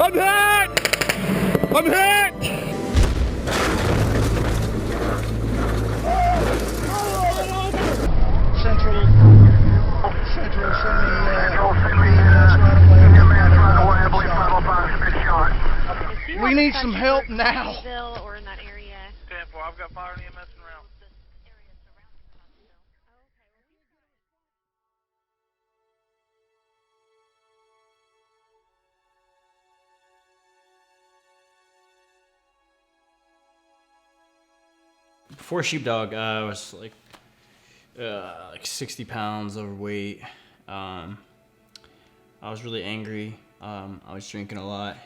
I'm hit! I'm hit! Central, we need some help now. Or in that area. 10-4, I've got fire and EMS around. Before Sheepdog, I was like 60 pounds overweight. I was really angry. I was drinking a lot.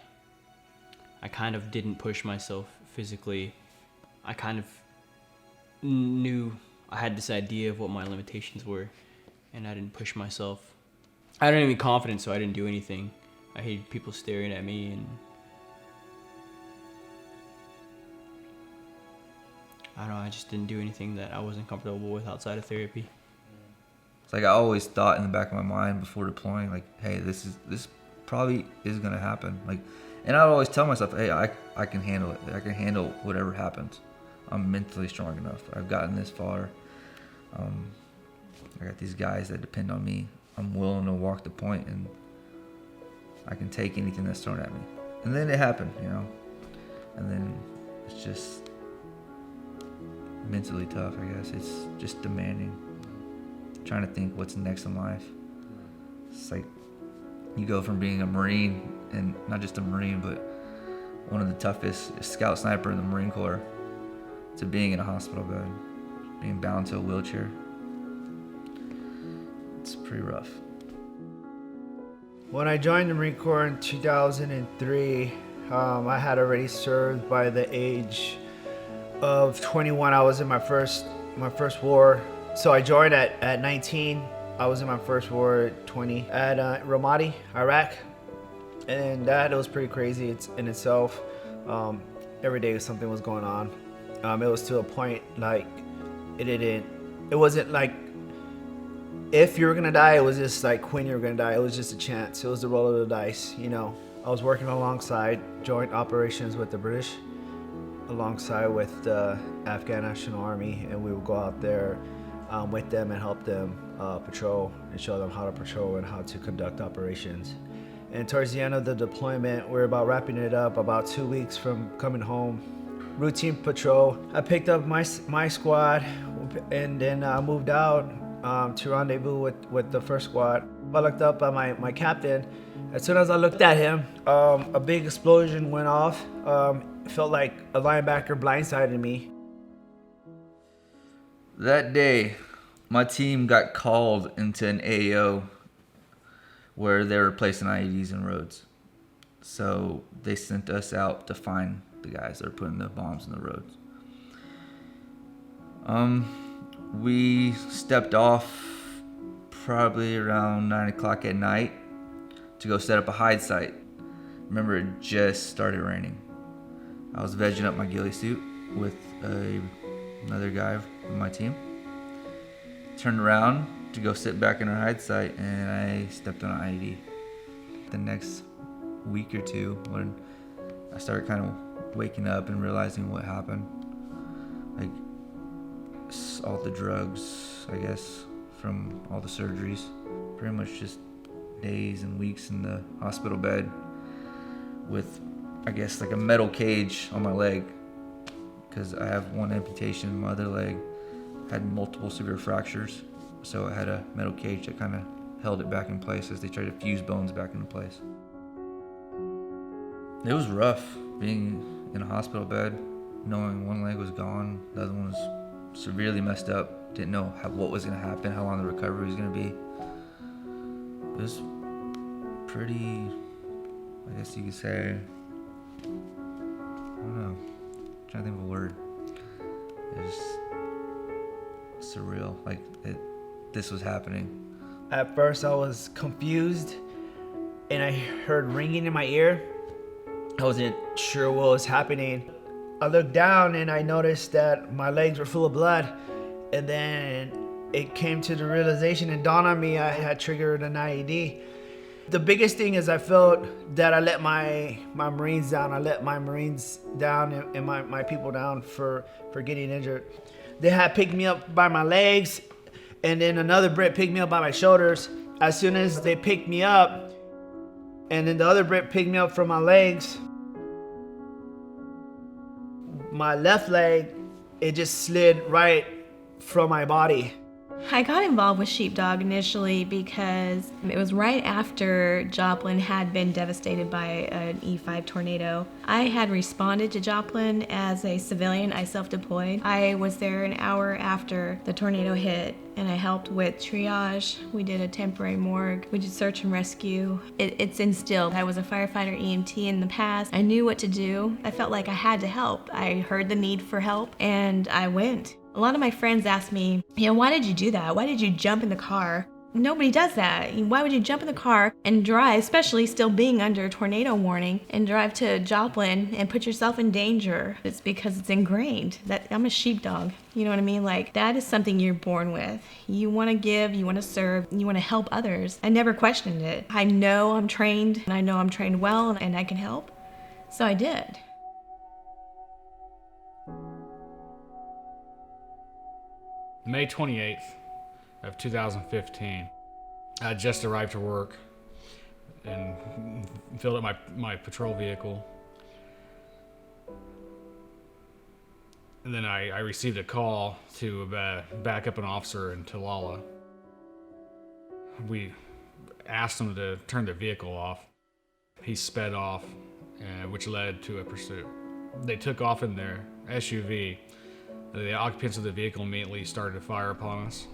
I kind of didn't push myself physically. I kind of knew I had this idea of what my limitations were, and I didn't push myself. I didn't have any confidence, so I didn't do anything. I hated people staring at me, and I don't know, I just didn't do anything that I wasn't comfortable with outside of therapy. It's like I always thought in the back of my mind before deploying, like, hey, this probably is gonna happen. Like, and I would always tell myself, hey, I can handle it. I can handle whatever happens. I'm mentally strong enough. I've gotten this far. I got these guys that depend on me. I'm willing to walk the point, and I can take anything that's thrown at me. And then it happened, you know. And then it's just mentally tough, I guess. It's just demanding. Trying to think what's next in life. It's like you go from being a Marine, and not just a Marine, but one of the toughest scout sniper in the Marine Corps, to being in a hospital bed, being bound to a wheelchair. It's pretty rough. When I joined the Marine Corps in 2003, I had already served by the age of 21. I was in my first war. So I joined at 19. I was in my first war at 20 at Ramadi, Iraq. And that was pretty crazy in itself. Every day something was going on. It was to a point like it wasn't like if you were gonna die, it was just like when you were gonna die. It was just a chance. It was the roll of the dice, you know. I was working alongside joint operations with the British, alongside with the Afghan National Army, and we would go out there with them and help them patrol and show them how to patrol and how to conduct operations. And towards the end of the deployment, we're about wrapping it up, about 2 weeks from coming home. Routine patrol. I picked up my squad, and then I moved out to rendezvous with the first squad. I looked up at my captain. As soon as I looked at him, a big explosion went off. It felt like a linebacker blindsided me. That day, my team got called into an AO where they were placing IEDs in roads. So they sent us out to find the guys that are putting the bombs in the roads. We stepped off probably around 9 o'clock at night to go set up a hide site. Remember, it just started raining. I was vegging up my ghillie suit with another guy from my team. Turned around to go sit back in our hide site, and I stepped on an IED. The next week or two, when I started kind of waking up and realizing what happened, like all the drugs, I guess, from all the surgeries, pretty much just days and weeks in the hospital bed with, I guess, like a metal cage on my leg, because I have one amputation. My other leg had multiple severe fractures, so I had a metal cage that kind of held it back in place as they tried to fuse bones back into place. It was rough being in a hospital bed, knowing one leg was gone, the other one was severely messed up, didn't know what was going to happen, how long the recovery was going to be. It was pretty, I guess you could say, I don't know, I'm trying to think of a word. It was surreal, like this was happening. At first I was confused, and I heard ringing in my ear. I wasn't sure what was happening. I looked down and I noticed that my legs were full of blood, and then it came to the realization and dawned on me I had triggered an IED. The biggest thing is I felt that I let my Marines down. I let my Marines down and my people down for getting injured. They had picked me up by my legs, and then another Brit picked me up by my shoulders. As soon as they picked me up, and then the other Brit picked me up from my legs, my left leg, it just slid right from my body. I got involved with Sheepdog initially because it was right after Joplin had been devastated by an E5 tornado. I had responded to Joplin as a civilian. I self-deployed. I was there an hour after the tornado hit, and I helped with triage. We did a temporary morgue. We did search and rescue. It's instilled. I was a firefighter EMT in the past. I knew what to do. I felt like I had to help. I heard the need for help, and I went. A lot of my friends asked me, why did you do that? Why did you jump in the car? Nobody does that. Why would you jump in the car and drive, especially still being under a tornado warning, and drive to Joplin and put yourself in danger? It's because it's ingrained that I'm a sheepdog. You know what I mean? Like, that is something you're born with. You want to give, you want to serve, you want to help others. I never questioned it. I know I'm trained, and I know I'm trained well, and I can help. So I did. May 28th of 2015, I just arrived to work and filled up my patrol vehicle. And then I received a call to back up an officer in Talala. We asked him to turn the vehicle off. He sped off, which led to a pursuit. They took off in their SUV. The occupants of the vehicle immediately started to fire upon us.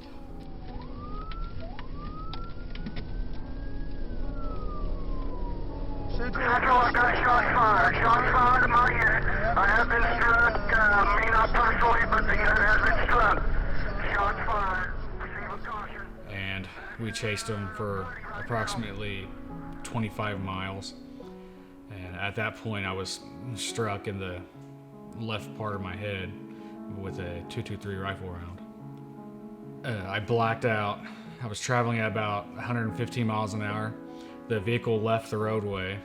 Central, I got shots fired. Shots fired in my unit. I have been struck. Me not personally, but the unit has been struck. Shots fired. Proceed with caution. And we chased them for approximately 25 miles. And at that point, I was struck in the left part of my head with a .223 rifle round. I blacked out. I was traveling at about 115 miles an hour. The vehicle left the roadway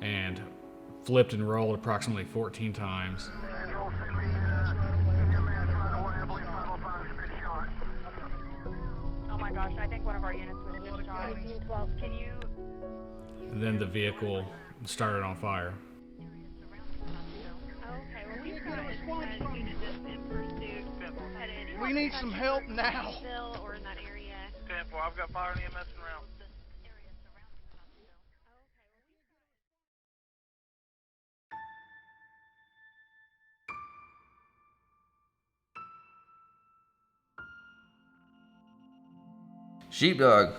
and flipped and rolled approximately 14 times. Oh my gosh, I think one of our units was just shot. Can you... And then the vehicle started on fire. Okay, well we've got a unit that's in pursuit headed... We need some help now. Or in that area. 10-4, I've got fire and EMS around. Sheepdog,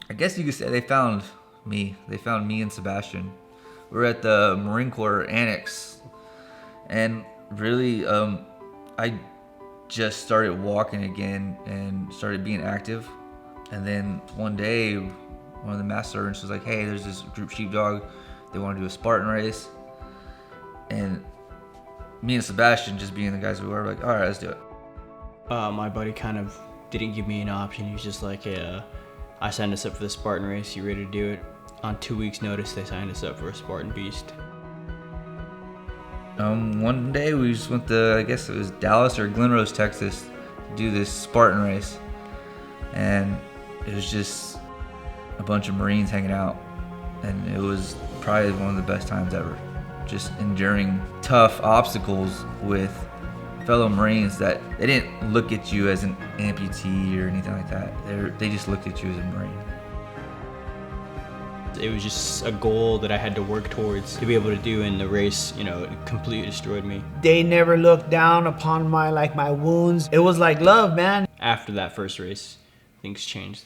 I guess you could say they found me. They found me and Sebastian. We're at the Marine Corps Annex. And really, I just started walking again and started being active. And then one day, one of the master sergeants was like, hey, there's this group Sheepdog. They want to do a Spartan race. And me and Sebastian, just being the guys we were, like, all right, let's do it. My buddy kind of didn't give me an option. He was just like, I signed us up for the Spartan race. You ready to do it? On 2 weeks' notice, they signed us up for a Spartan Beast. One day we just went to, I guess it was Dallas or Glen Rose, Texas, to do this Spartan race. And it was just a bunch of Marines hanging out. And it was probably one of the best times ever. Just enduring tough obstacles with fellow Marines that they didn't look at you as an amputee or anything like that. They just looked at you as a Marine. It was just a goal that I had to work towards to be able to do, and the race, it completely destroyed me. They never looked down upon my wounds. It was like love, man. After that first race, things changed.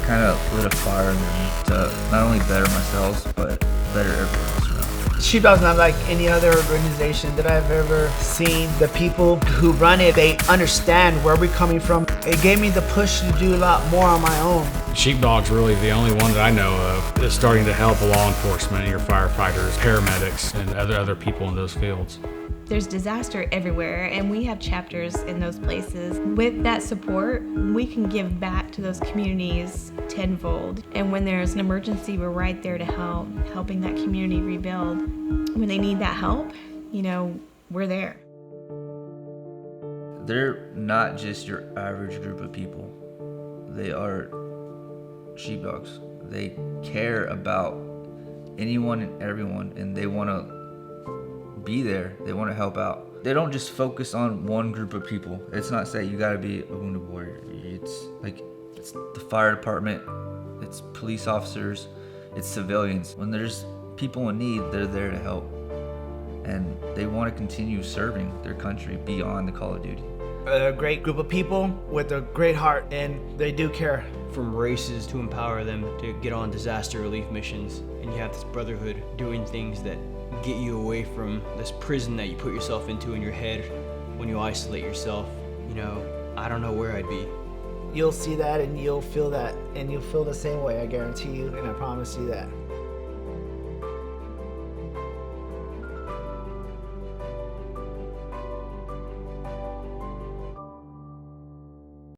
Kind of lit a fire in me to not only better myself, but better everyone else around. Sheepdog's not like any other organization that I've ever seen. The people who run it, they understand where we're coming from. It gave me the push to do a lot more on my own. Sheepdog's really the only one that I know of that's starting to help law enforcement, your firefighters, paramedics, and other people in those fields. There's disaster everywhere, and we have chapters in those places. With that support, we can give back to those communities tenfold. And when there's an emergency, we're right there to help, helping that community rebuild. When they need that help, you know, we're there. They're not just your average group of people. They are sheepdogs. They care about anyone and everyone, and they want to be there. They want to help out. They don't just focus on one group of people. It's not say you got to be a wounded warrior. It's the fire department, it's police officers, it's civilians. When there's people in need, they're there to help, and they want to continue serving their country beyond the Call of Duty. A great group of people with a great heart, and they do care. From races to empower them to get on disaster relief missions, and you have this brotherhood doing things that get you away from this prison that you put yourself into in your head when you isolate yourself. You know, I don't know where I'd be. You'll see that and you'll feel that, and you'll feel the same way, I guarantee you, and I promise you that.